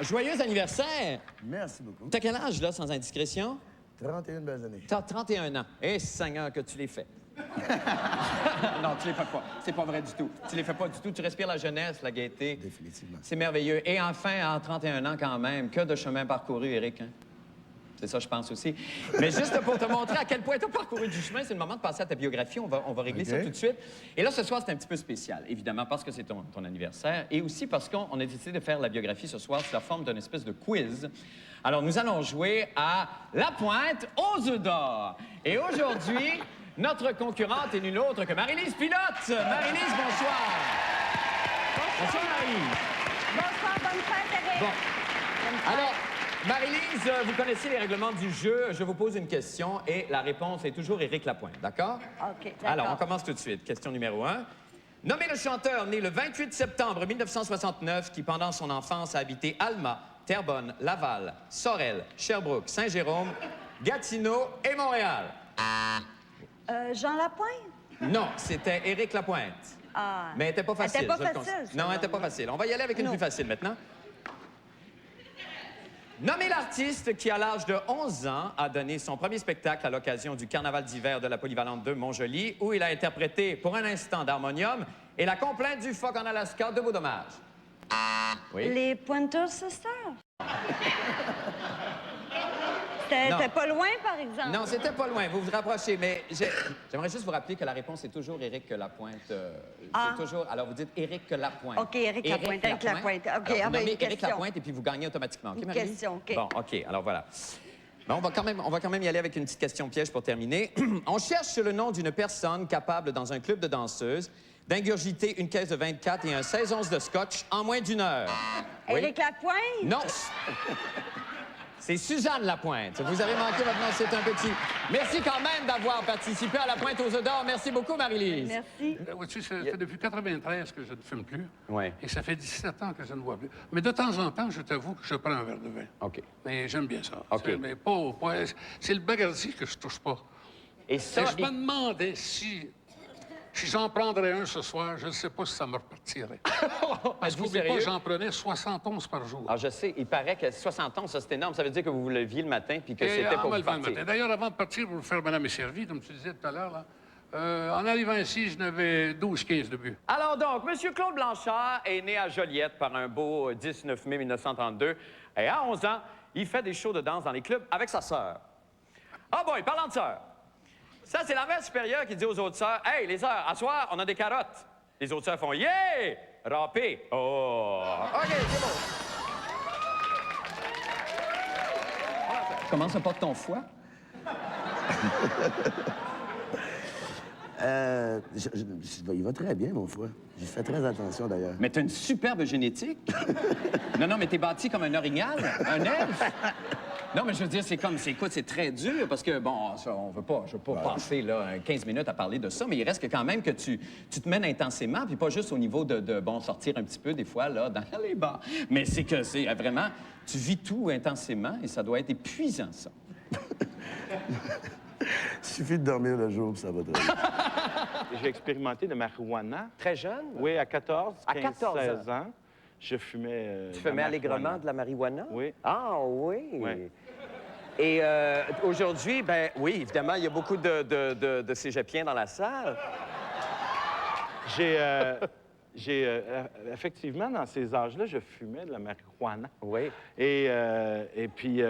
Joyeux anniversaire! Merci beaucoup. T'as quel âge, là, sans indiscrétion? 31 belles années. T'as 31 ans. Eh, Seigneur, que tu les fais. Non, tu les fais pas. C'est pas vrai du tout. Tu les fais pas du tout. Tu respires la jeunesse, la gaieté. Définitivement. C'est merveilleux. Et enfin, en 31 ans, quand même, que de chemin parcouru, Éric, hein? C'est ça, je pense aussi. Mais juste pour te montrer à quel point tu as parcouru du chemin, c'est le moment de passer à ta biographie. On va régler ça tout de suite. Et là, ce soir, c'est un petit peu spécial, évidemment, parce que c'est ton anniversaire et aussi parce qu'on a décidé de faire la biographie ce soir sous la forme d'une espèce de quiz. Alors, nous allons jouer à La Pointe aux œufs d'or. Et aujourd'hui, notre concurrente est nulle autre que Marie-Lise Pilote. Marie-Lise, bonsoir. Bonsoir, Marie. Bonsoir, bonne fête, Eric. Bon. Alors, Marie-Lise, vous connaissez les règlements du jeu. Je vous pose une question et la réponse est toujours Éric Lapointe, d'accord? OK, d'accord. Alors, on commence tout de suite. Question numéro 1. Nommez le chanteur né le 28 septembre 1969 qui, pendant son enfance, a habité Alma, Terrebonne, Laval, Sorel, Sherbrooke, Saint-Jérôme, Gatineau et Montréal. Jean Lapointe? Non, c'était Éric Lapointe. Ah. Mais elle n'était pas facile. Elle était pas je le facile, considère. Non, elle n'était pas facile. On va y aller avec une plus facile maintenant. Nommez l'artiste qui, à l'âge de 11 ans, a donné son premier spectacle à l'occasion du Carnaval d'hiver de la Polyvalente de Montjoly, où il a interprété pour un instant d'harmonium et la complainte du phoque en Alaska de Beau Dommage. Oui. Les Pointers Sisters? C'était pas loin, par exemple. Non, c'était pas loin. Vous vous rapprochez, mais j'aimerais juste vous rappeler que la réponse est toujours Éric Lapointe. C'est toujours... Alors, vous dites Éric Lapointe. OK, Éric Lapointe. Éric Lapointe. OK, Alors, vous nommez une Éric question. Lapointe et puis vous gagnez automatiquement. OK, Une Marie? question, OK. Bon, OK. Alors, voilà. Mais on va quand même y aller avec une petite question piège pour terminer. On cherche le nom d'une personne capable, dans un club de danseuses, d'ingurgiter une caisse de 24 et un 16 onces de scotch en moins d'une heure. Oui? Éric Lapointe? Non. C'est Suzanne Lapointe. Vous avez manqué votre nom, c'est un petit. Merci quand même d'avoir participé à la Pointe aux œufs d'or. Merci beaucoup, Marie-Lise. Merci. Vois-tu, ça fait depuis 93 que je ne fume plus. Ouais. Et ça fait 17 ans que je ne bois plus. Mais de temps en temps, je t'avoue que je prends un verre de vin. OK. Mais j'aime bien ça. OK. Mais c'est le bagardi que je touche pas. Et ça, Et je me demandais si j'en prendrais un ce soir, je ne sais pas si ça me repartirait. Parce Êtes-vous qu'oublie pas, sérieux? j'en prenais 71 par jour. Alors, je sais, il paraît que 60 ans, ça, c'est énorme. Ça veut dire que vous vous leviez le matin puis que c'était pour en me vous levant le partir. matin. D'ailleurs, avant de partir pour faire Madame est servie, comme tu disais tout à l'heure, là, en arrivant ici, je n'avais 12-15 de but. Alors donc, M. Claude Blanchard est né à Joliette par un beau 19 mai 1932. Et à 11 ans, il fait des shows de danse dans les clubs avec sa sœur. Ah boy, parlant de sœur. Ça, c'est la mère supérieure qui dit aux autres sœurs, « Hey, les sœurs, à soir, on a des carottes. » Les autres sœurs font, « Yeah! Râpé. » Oh! OK, c'est bon. Comment se porte ton foie? Il va très bien, mon foie. J'y fais très attention, d'ailleurs. Mais t'as une superbe génétique. Non, mais t'es bâti comme un orignal, un elfe. Non, mais je veux dire, écoute, c'est très dur parce que, bon, ça, je veux pas passer, là, 15 minutes à parler de ça, mais il reste que quand même que tu te mènes intensément, puis pas juste au niveau de sortir un petit peu, des fois, là, dans les bars. Mais c'est vraiment, tu vis tout intensément et ça doit être épuisant, ça. Il suffit de dormir le jour, ça va très bien. J'ai expérimenté de marijuana. Très jeune? Oui, à 14, À 15, 14 ans. 16 ans. Je fumais. Tu de la fumais allègrement marijuana. de la marijuana? Oui. Ah, oui. Oui. Et aujourd'hui, ben oui, évidemment, il y a beaucoup de cégepiens dans la salle. Effectivement, dans ces âges-là, je fumais de la marijuana. Oui. Et puis,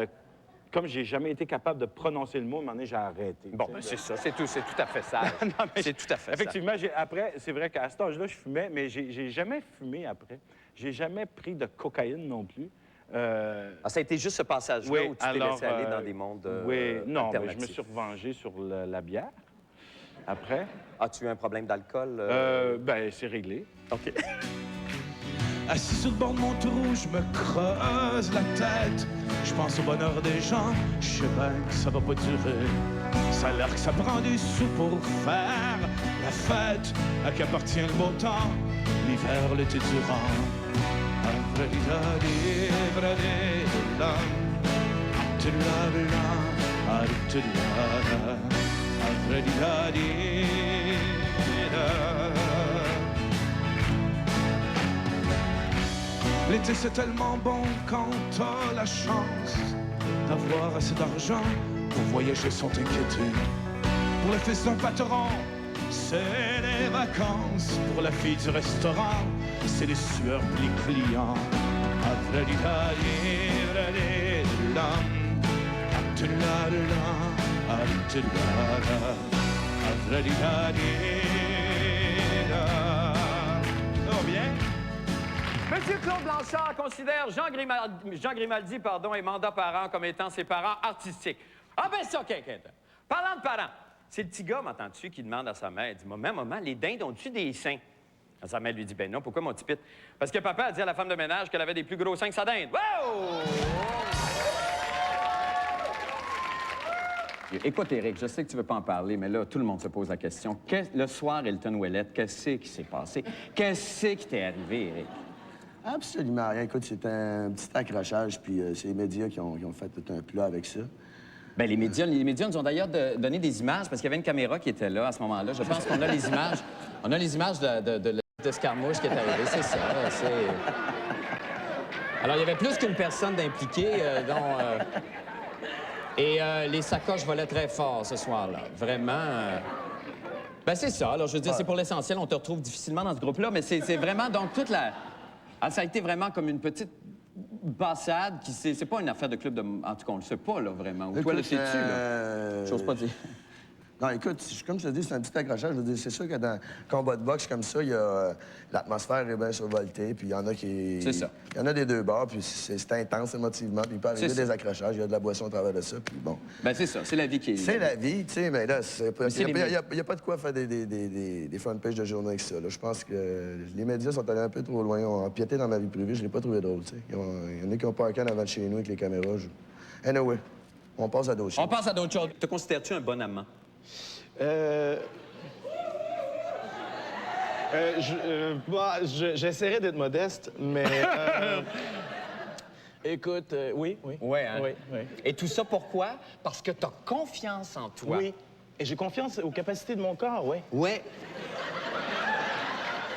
comme j'ai jamais été capable de prononcer le mot, à un moment donné, j'ai arrêté. Bon, ben c'est ça, c'est tout à fait sage. Non, mais C'est tout à fait effectivement, après, c'est vrai qu'à cet âge-là, je fumais, mais j'ai jamais fumé après. J'ai jamais pris de cocaïne non plus. Ah, ça a été juste ce passage-là Oui, où tu t'es laissé aller dans des mondes oui, non, mais je me alternatifs. suis revengé sur la bière. Après, As-tu eu un problème d'alcool? ben c'est réglé. OK. Assis sur le bord de mon trou, je me creuse la tête. Je pense au bonheur des gens, je sais bien que ça va pas durer. Ça a l'air que ça prend des sous pour faire la fête. À qui appartient le beau temps, l'hiver, l'été durant. L'été c'est tellement bon quand t'as la chance d'avoir assez d'argent pour voyager sans t'inquiéter. Pour le fils d'un patron, c'est les vacances. Pour la fille du restaurant, c'est les sueurs pour les clients. Monsieur Claude Blanchard considère Jean Grimaldi et Manda Parent comme étant ses parents artistiques. Ah ben ça, quelqu'un. Parlant de parents, c'est le petit gars, m'entends-tu, qui demande à sa mère, il dit, maman, les dindes ont-tu des seins? Sa mère lui dit, ben non, pourquoi mon petit pit? Parce que papa a dit à la femme de ménage qu'elle avait des plus gros seins que sa dinde. Wow! Écoute, Éric, je sais que tu veux pas en parler, mais là, tout le monde se pose la question. Le soir, Hilton Ouellette, qu'est-ce qui s'est passé? Qu'est-ce qui t'est arrivé, Éric? Absolument rien. Écoute, c'est un petit accrochage, puis c'est les médias qui ont fait tout un plat avec ça. Bien, les médias nous ont d'ailleurs donné des images, parce qu'il y avait une caméra qui était là à ce moment-là. Je pense qu'on a les images. On a les images de l'escarmouche qui est arrivée, c'est ça. Alors, il y avait plus qu'une personne d'impliquée, et les sacoches volaient très fort ce soir-là. Vraiment. Ben, c'est ça. Alors, je veux dire, c'est pour l'essentiel. On te retrouve difficilement dans ce groupe-là, mais c'est vraiment, donc, toute la... Ah, ça a été vraiment comme une petite passade qui... C'est pas une affaire de club de... En tout cas, on le sait pas, là, vraiment. Ou toi, le sais-tu, là? J'ose pas dire. Non, écoute, comme je te dis, c'est un petit accrochage. Je veux dire, c'est sûr que dans un combat de boxe comme ça, il y a... l'atmosphère est bien survoltée, puis il y en a qui... C'est ça. Il y en a des deux bords, puis c'est intense émotivement, puis il peut arriver des accrochages, il y a de la boisson au travers de ça, puis bon... Ben c'est ça, c'est la vie qui est... C'est la vie, tu sais, mais là, il n'y a pas de quoi faire des front pages de journée avec ça, là. Je pense que les médias sont allés un peu trop loin, ils ont empiété dans ma vie privée, je l'ai pas trouvé drôle, tu sais. Il y en a qui ont parké en avant de chez nous avec les caméras. Anyway, on passe à d'autres choses. On passe à d'autres choses. Te considères-tu un bon amant? J'essaierai d'être modeste, mais... Écoute, oui. Ouais, hein? Oui. Et tout ça pourquoi? Parce que t'as confiance en toi. Oui. Et j'ai confiance aux capacités de mon corps, oui. Ouais.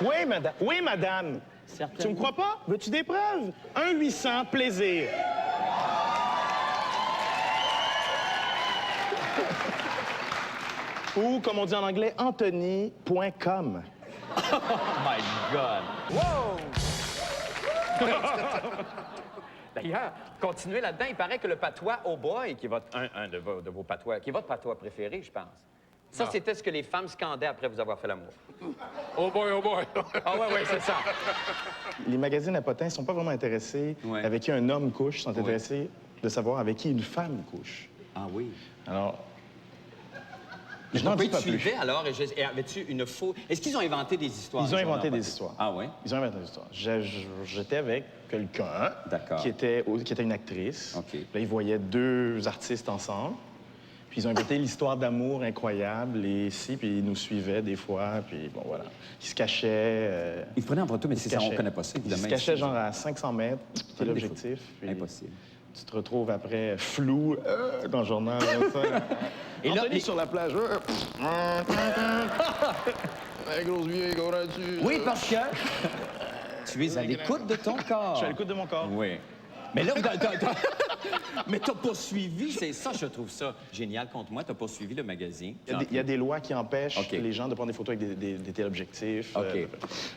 Oui, madame. Oui, madame. Certainement. Tu me crois pas? Veux-tu des preuves? 1-800, plaisir. Ou, comme on dit en anglais, Anthony.com. Oh my God! Wow! D'ailleurs, continuez là-dedans. Il paraît que le patois « Oh boy », qui est un de vos patois, qui est votre patois préféré, je pense. Ça, c'était ce que les femmes scandaient après vous avoir fait l'amour. Oh boy, oh boy! Ah ouais, c'est ça. Les magazines à potins ne sont pas vraiment intéressés avec qui un homme couche, ils sont intéressés de savoir avec qui une femme couche. Ah oui. Alors... Je n'en dis pas plus. Alors, et avais-tu une fausse... Est-ce qu'ils ont inventé des histoires? Ils ont inventé des histoires. Ah oui? Ils ont inventé des histoires. J'étais avec quelqu'un qui était une actrice. OK. Là, ils voyaient deux artistes ensemble. Puis ils ont inventé l'histoire d'amour incroyable, et puis ils nous suivaient des fois, puis bon, voilà. Ils se cachaient... Ils prenaient en photo, mais c'est ça, on ne connaît pas ça, évidemment. Ils se cachaient genre à 500 mètres, c'était l'objectif. Impossible. Tu te retrouves après flou dans le journal. Et là, Anthony sur la plage. Grosse vieille, oui, parce que tu es à l'écoute de ton corps. Je suis à l'écoute de mon corps. Oui. Mais là, mais t'as pas suivi, c'est ça, je trouve ça génial contre moi, t'as pas suivi le magazine. Il y a des lois qui empêchent les gens de prendre des photos avec des téléobjectifs. OK.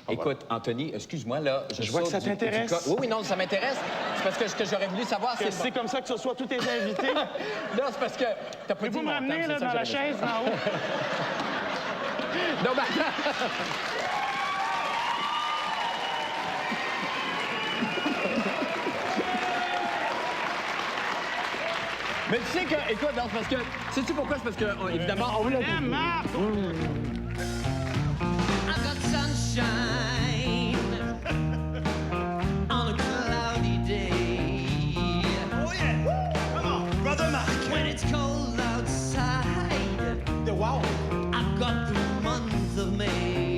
Écoute, Anthony, excuse-moi, là... Je vois que ça t'intéresse. Oui, non, ça m'intéresse. C'est parce que ce que j'aurais voulu savoir, c'est... C'est comme ça que ce soit tous tes invités? Non, c'est parce que t'as pas dit vous me ramener là, dans la chaise en haut? Non, ben... Mais tu sais que, écoute, non, c'est parce que, sais-tu pourquoi? C'est parce que, évidemment, on l'a dit. I've got sunshine on a cloudy day. Oh yeah! Come on, brother Mark. When it's cold outside, wow. I've got the month of May.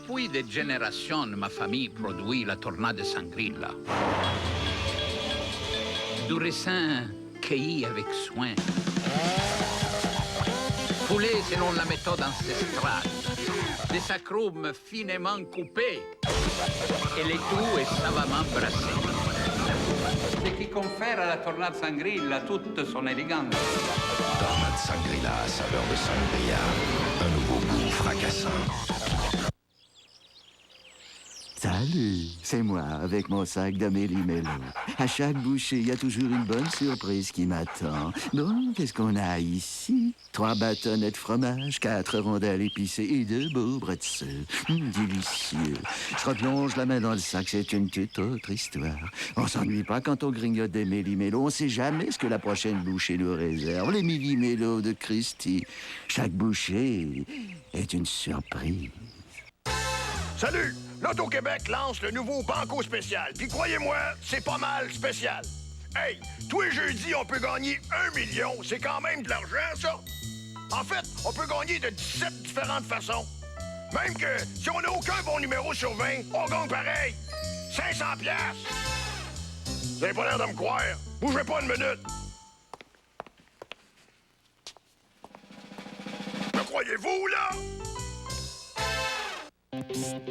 Depuis des générations, ma famille produit la tornade sangrilla. Du raisin cueilli avec soin. Foulé selon la méthode ancestrale. Des acromes finement coupés. Et le tout est savamment brassé. Ce qui confère à la tornade sangrilla toute son élégance. Tornade sangrilla à saveur de sangria. Un nouveau goût fracassant. Salut, c'est moi avec mon sac de méli-mélo. À chaque bouchée, il y a toujours une bonne surprise qui m'attend. Bon, qu'est-ce qu'on a ici? 3 bâtonnets de fromage, 4 rondelles épicées et 2 beaux bretzels. Délicieux. Je replonge la main dans le sac, c'est une toute autre histoire. On s'ennuie pas quand on grignote des méli-mélos. On sait jamais ce que la prochaine bouchée nous réserve. Les méli-mélos de Christy. Chaque bouchée est une surprise. Salut! L'Auto-Québec lance le nouveau Banco spécial. Puis croyez-moi, c'est pas mal spécial. Hey, tous les jeudis, on peut gagner 1 million. C'est quand même de l'argent, ça. En fait, on peut gagner de 17 différentes façons. Même que si on n'a aucun bon numéro sur 20, on gagne pareil. 500 piastres. Vous avez pas l'air de me croire. Bougez pas une minute. Me croyez-vous, là?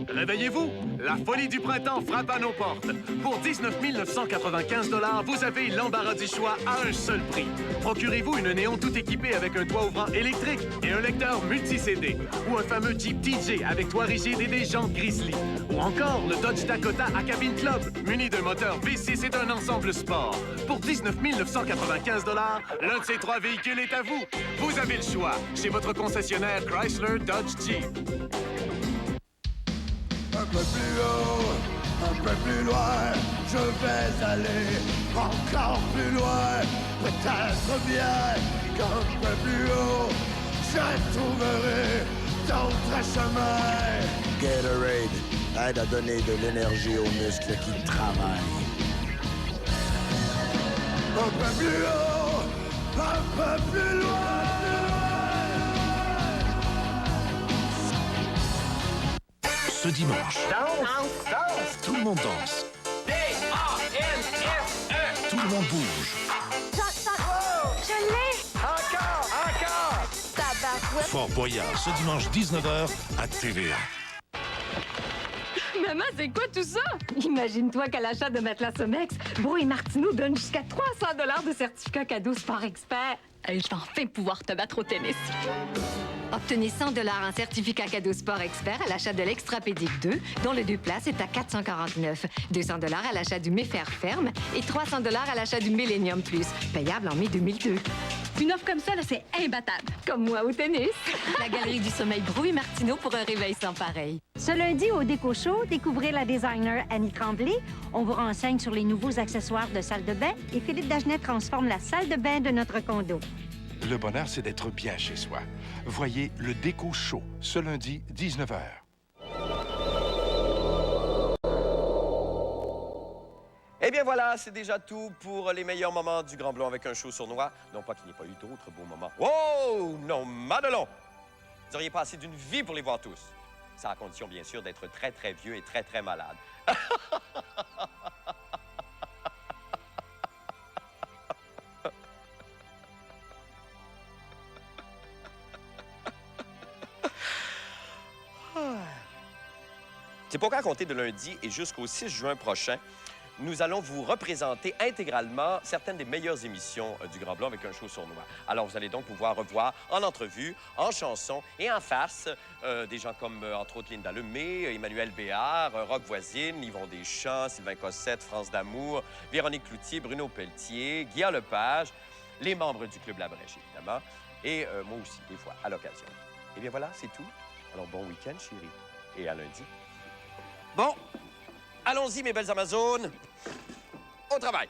Réveillez-vous! La folie du printemps frappe à nos portes. Pour 19 995 $, vous avez l'embarras du choix à un seul prix. Procurez-vous une Néon tout équipée avec un toit ouvrant électrique et un lecteur multi-CD. Ou un fameux Jeep TJ avec toit rigide et des jantes Grizzly. Ou encore le Dodge Dakota à cabine club, muni d'un moteur V6 et d'un ensemble sport. Pour 19 995 $, l'un de ces 3 véhicules est à vous. Vous avez le choix chez votre concessionnaire Chrysler Dodge Jeep. Un peu plus haut, un peu plus loin, je vais aller encore plus loin, peut-être bien qu'un peu plus haut, je trouverai d'autres chemins. Gatorade aide à donner de l'énergie aux muscles qui travaillent. Un peu plus haut, un peu plus loin. Ce dimanche, Danse! tout le monde danse, D-A-N-S-E! tout le monde bouge. Je l'ai! Encore! Tabarouette! Fort Boyard, ce dimanche 19h à TVA. Maman, c'est quoi tout ça? Imagine-toi qu'à l'achat de matelas Somex, Bro et Martineau donnent jusqu'à 300 $ de certificat cadeau Sport Expert. Je vais enfin pouvoir te battre au tennis. Obtenez 100 $ en certificat cadeau Sport Expert à l'achat de l'Extrapédic 2, dont le 2 places est à 449. 200 $ à l'achat du Méfer Ferme et 300 $ à l'achat du Millennium Plus, payable en mai 2002. Une offre comme ça, là, c'est imbattable. Comme moi au tennis. La Galerie du Sommeil Brou et Martineau pour un réveil sans pareil. Ce lundi, au Déco Show, découvrez la designer Annie Tremblay. On vous renseigne sur les nouveaux accessoires de salle de bain et Philippe Dagenet transforme la salle de bain de notre condo. Le bonheur, c'est d'être bien chez soi. Voyez le Déco Show, ce lundi, 19h. Eh bien voilà, c'est déjà tout pour les meilleurs moments du Grand Blond avec un show sournois. Non pas qu'il n'y ait pas eu d'autres beaux moments. Oh, non, Madelon! Vous auriez passé d'une vie pour les voir tous. Ça à condition, bien sûr, d'être très, très vieux et très, très malade. C'est pourquoi, à compter de lundi et jusqu'au 6 juin prochain, nous allons vous représenter intégralement certaines des meilleures émissions du Grand Blond avec un show sournois. Alors, vous allez donc pouvoir revoir en entrevue, en chanson et en farce des gens comme, entre autres, Linda Lemay, Emmanuel Béard, Rock Voisine, Yvon Deschamps, Sylvain Cossette, France d'Amour, Véronique Cloutier, Bruno Pelletier, Guillaume Lepage, les membres du Club La Brèche, évidemment, et moi aussi, des fois, à l'occasion. Eh bien, voilà, c'est tout. Alors, bon week-end, chérie. Et à lundi. Bon, allons-y, mes belles Amazones. Au travail.